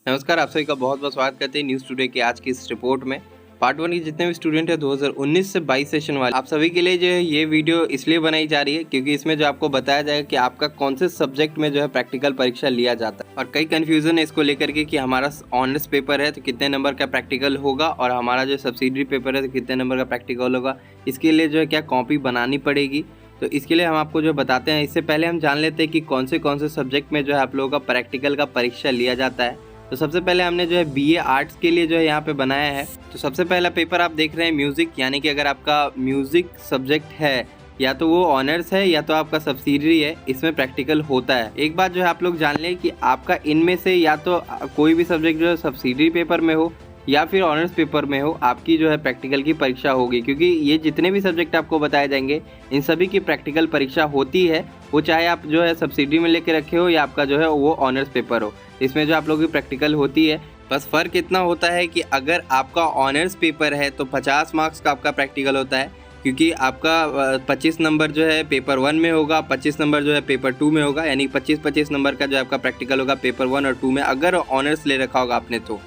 नमस्कार, आप सभी का बहुत बहुत स्वागत करते हैं न्यूज़ टुडे की आज की इस रिपोर्ट में। पार्ट 1 के जितने भी स्टूडेंट हैं 2019 से 22 सेशन वाले, आप सभी के लिए जो है ये वीडियो इसलिए बनाई जा रही है क्योंकि इसमें जो आपको बताया जाएगा कि आपका कौन से सब्जेक्ट में जो है प्रैक्टिकल परीक्षा लिया जाता है। और कई कन्फ्यूज़न है इसको लेकर के कि हमारा ऑनर्स पेपर है तो कितने नंबर का प्रैक्टिकल होगा और हमारा जो सब्सिडरी पेपर है तो कितने नंबर का प्रैक्टिकल होगा। इसके लिए जो है क्या कॉपी बनानी पड़ेगी, तो इसके लिए हम आपको जो बताते हैं। इससे पहले हम जान लेते हैं कि कौन से सब्जेक्ट में जो है आप लोगों का प्रैक्टिकल का परीक्षा लिया जाता है। तो सबसे पहले हमने जो है बीए आर्ट्स के लिए जो है यहाँ पे बनाया है। तो सबसे पहला पेपर आप देख रहे हैं म्यूज़िक, यानी कि अगर आपका म्यूज़िक सब्जेक्ट है या तो वो ऑनर्स है या तो आपका सब्सिडरी है, इसमें प्रैक्टिकल होता है। एक बात जो है आप लोग जान लें कि आपका इनमें से या तो कोई भी सब्जेक्ट जो है सब्सिडरी पेपर में हो या फिर ऑनर्स पेपर में हो, आपकी जो है प्रैक्टिकल की परीक्षा होगी। क्योंकि ये जितने भी सब्जेक्ट आपको बताए जाएंगे इन सभी की प्रैक्टिकल परीक्षा होती है, वो चाहे आप जो है सब्सिडी में लेके रखे हो या आपका जो है वो ऑनर्स पेपर हो, इसमें जो आप लोगों की प्रैक्टिकल होती है। बस फ़र्क इतना होता है कि अगर आपका ऑनर्स पेपर है तो 50 मार्क्स का आपका प्रैक्टिकल होता है, क्योंकि आपका 25 नंबर जो है पेपर 1 में होगा, 25 नंबर जो है पेपर 2 में होगा, यानी 25-25 नंबर का जो आपका प्रैक्टिकल होगा पेपर 1 और 2 में, अगर ऑनर्स ले रखा होगा आपने तो।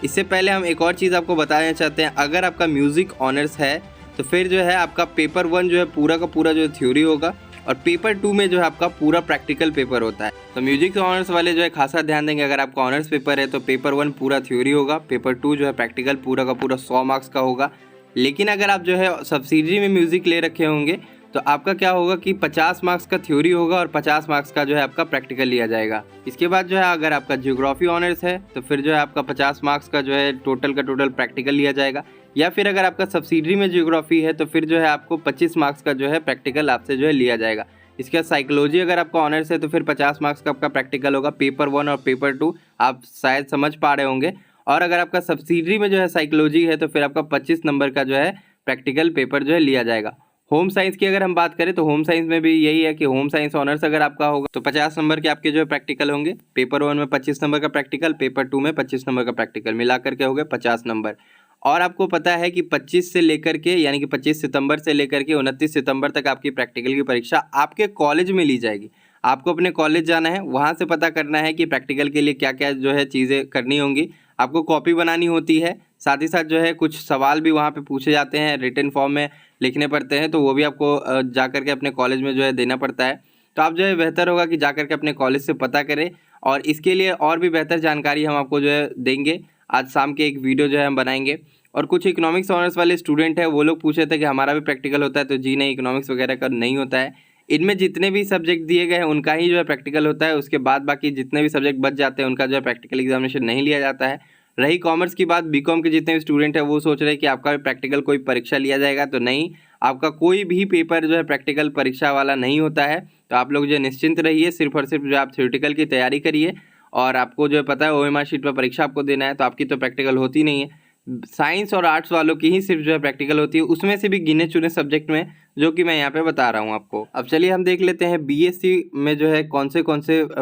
इससे पहले हम एक और चीज़ आपको बताना चाहते हैं, अगर आपका म्यूज़िक ऑनर्स है तो फिर जो है आपका पेपर 1 जो है पूरा का पूरा जो है थ्योरी होगा और पेपर 2 में जो है आपका पूरा प्रैक्टिकल पेपर होता है। तो म्यूजिक ऑनर्स वाले जो है खासा ध्यान देंगे, अगर आपका ऑनर्स पेपर है तो पेपर 1 पूरा थ्योरी होगा, पेपर 2 जो है प्रैक्टिकल पूरा का पूरा 100 मार्क्स का होगा। लेकिन अगर आप जो है सब्सिडरी में म्यूज़िक ले रखे होंगे तो आपका क्या होगा कि 50 मार्क्स का थ्योरी होगा और 50 मार्क्स का जो है आपका प्रैक्टिकल लिया जाएगा। इसके बाद जो है अगर आपका ज्योग्राफी ऑनर्स है तो फिर जो है आपका 50 मार्क्स का जो है टोटल का टोटल प्रैक्टिकल लिया जाएगा। या फिर अगर आपका सब्सिडरी में ज्योग्राफी है तो फिर जो है आपको 25 मार्क्स का जो है प्रैक्टिकल आपसे जो है लिया जाएगा। इसके बाद साइकोलॉजी अगर आपका ऑनर्स है तो फिर 50 मार्क्स का आपका प्रैक्टिकल होगा, पेपर 1 और पेपर 2 आप शायद समझ पा रहे होंगे। और अगर आपका सब्सिडरी में जो है साइकोलॉजी है तो फिर आपका 25 नंबर का जो है प्रैक्टिकल पेपर जो है लिया जाएगा। होम साइंस की अगर हम बात करें तो होम साइंस में भी यही है कि होम साइंस ऑनर्स अगर आपका होगा तो 50 नंबर के आपके जो है प्रैक्टिकल होंगे, पेपर 1 में 25 नंबर का प्रैक्टिकल, पेपर 2 में 25 नंबर का प्रैक्टिकल, मिलाकर के हो गए 50 नंबर। और आपको पता है कि 25 से लेकर के यानी कि 25 सितंबर से लेकर के 29 सितंबर तक आपकी प्रैक्टिकल की परीक्षा आपके कॉलेज में ली जाएगी। आपको अपने कॉलेज जाना है, वहाँ से पता करना है कि प्रैक्टिकल के लिए क्या क्या जो है चीज़ें करनी होंगी। आपको कॉपी बनानी होती है, साथ ही साथ जो है कुछ सवाल भी वहाँ पे पूछे जाते हैं, रिटन फॉर्म में लिखने पड़ते हैं, तो वो भी आपको जा कर के अपने कॉलेज में जो है देना पड़ता है। तो आप जो है बेहतर होगा कि जा कर के अपने कॉलेज से पता करें, और इसके लिए और भी बेहतर जानकारी हम आपको जो है देंगे। आज शाम के एक वीडियो जो है हम बनाएंगे। और कुछ इकोनॉमिक्स ऑनर्स वाले स्टूडेंट हैं, वो लोग पूछे थे कि हमारा भी प्रैक्टिकल होता है, तो जी नहीं, इकोनॉमिक्स वगैरह का नहीं होता है। इनमें जितने भी सब्जेक्ट दिए गए हैं उनका ही जो है प्रैक्टिकल होता है, उसके बाद बाकी जितने भी सब्जेक्ट बच जाते हैं उनका जो है प्रैक्टिकल एग्जामिनेशन नहीं लिया जाता है। रही कॉमर्स की बात, बीकॉम के जितने भी स्टूडेंट हैं वो सोच रहे हैं कि आपका भी प्रैक्टिकल कोई परीक्षा लिया जाएगा, तो नहीं, आपका कोई भी पेपर जो है प्रैक्टिकल परीक्षा वाला नहीं होता है। तो आप लोग जो है निश्चिंत रहिए, सिर्फ और सिर्फ जो आप थ्योरेटिकल की तैयारी करिए। और आपको जो है पता है ओएमआर शीट पर परीक्षा आपको देना है, तो आपकी तो प्रैक्टिकल होती नहीं है। साइंस और आर्ट्स वालों की ही सिर्फ जो है प्रैक्टिकल होती है, उसमें से भी गिने चुने सब्जेक्ट में, जो कि मैं यहाँ पे बता रहा हूँ आपको। अब चलिए हम देख लेते हैं बीएससी में जो है कौन से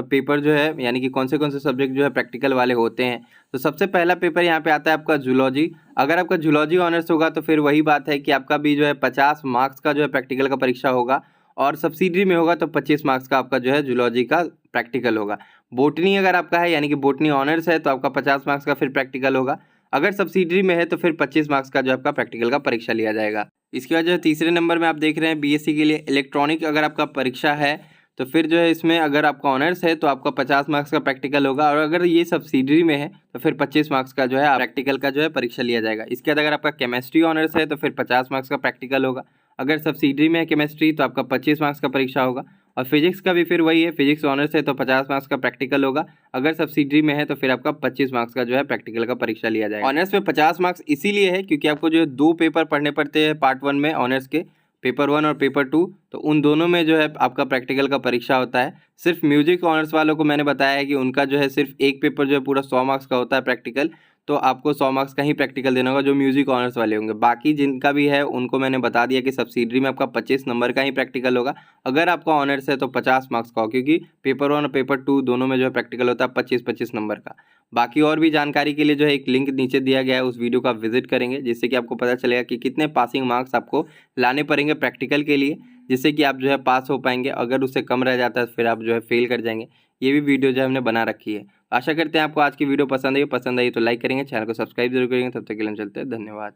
पेपर जो है यानी कि कौन से सब्जेक्ट जो है प्रैक्टिकल वाले होते हैं। तो सबसे पहला पेपर यहाँ पे आता है आपका जूलॉजी। अगर आपका जूलॉजी ऑनर्स होगा तो फिर वही बात है कि आपका भी जो है 50 मार्क्स का जो है प्रैक्टिकल का परीक्षा होगा, और सब्सिडरी में होगा तो 25 मार्क्स का आपका जो है जूलॉजी का प्रैक्टिकल होगा। बोटनी अगर आपका है यानी कि बोटनी ऑनर्स है तो आपका 50 मार्क्स का फिर प्रैक्टिकल होगा। अगर सब्सिडरी में है तो फिर 25 मार्क्स का जो आपका प्रैक्टिकल का परीक्षा लिया जाएगा। इसके बाद जो है तीसरे नंबर में आप देख रहे हैं बीएससी के लिए इलेक्ट्रॉनिक अगर आपका परीक्षा है तो फिर जो है इसमें अगर आपका ऑनर्स है तो आपका 50 मार्क्स का प्रैक्टिकल होगा, और अगर ये सब्सिडरी में है तो फिर 25 मार्क्स का जो है प्रैक्टिकल का जो है परीक्षा लिया जाएगा। इसके बाद अगर आपका केमिस्ट्री ऑनर्स है तो फिर 50 मार्क्स का प्रैक्टिकल होगा। अगर सब्सिडरी में है केमिस्ट्री तो आपका 25 मार्क्स का परीक्षा होगा। और फिजिक्स का भी फिर वही है, फिजिक्स ऑनर्स है तो 50 मार्क्स का प्रैक्टिकल होगा। अगर सब्सिडरी में है तो फिर आपका 25 मार्क्स का जो है प्रैक्टिकल का परीक्षा लिया जाएगा। ऑनर्स में 50 मार्क्स इसीलिए है क्योंकि आपको जो है 2 पेपर पढ़ने पड़ते हैं पार्ट 1 में ऑनर्स के, पेपर 1 और पेपर 2, तो उन दोनों में जो है आपका प्रैक्टिकल का परीक्षा होता है। सिर्फ म्यूजिक ऑनर्स वालों को मैंने बताया है कि उनका जो है सिर्फ एक पेपर जो है पूरा 100 मार्क्स का होता है प्रैक्टिकल, तो आपको 100 मार्क्स का ही प्रैक्टिकल देना होगा जो म्यूजिक ऑनर्स वाले होंगे। बाकी जिनका भी है उनको मैंने बता दिया कि सब्सिडरी में आपका 25 नंबर का ही प्रैक्टिकल होगा। अगर आपका ऑनर्स है तो 50 मार्क्स का हो, क्योंकि पेपर 1 और पेपर 2 दोनों में जो है प्रैक्टिकल होता है 25-25 नंबर का। बाकी और भी जानकारी के लिए जो है एक लिंक नीचे दिया गया है, उस वीडियो का विजिट करेंगे, जिससे कि आपको पता चलेगा कि कितने पासिंग मार्क्स आपको लाने पड़ेंगे प्रैक्टिकल के लिए, जिससे कि आप जो है पास हो पाएंगे। अगर उससे कम रह जाता है तो फिर आप जो है फेल कर जाएंगे। ये भी वीडियो जो है हमने बना रखी है। आशा करते हैं आपको आज की वीडियो पसंद आई तो लाइक करेंगे, चैनल को सब्सक्राइब जरूर करेंगे। तब तक के लिए हम चलते हैं, धन्यवाद।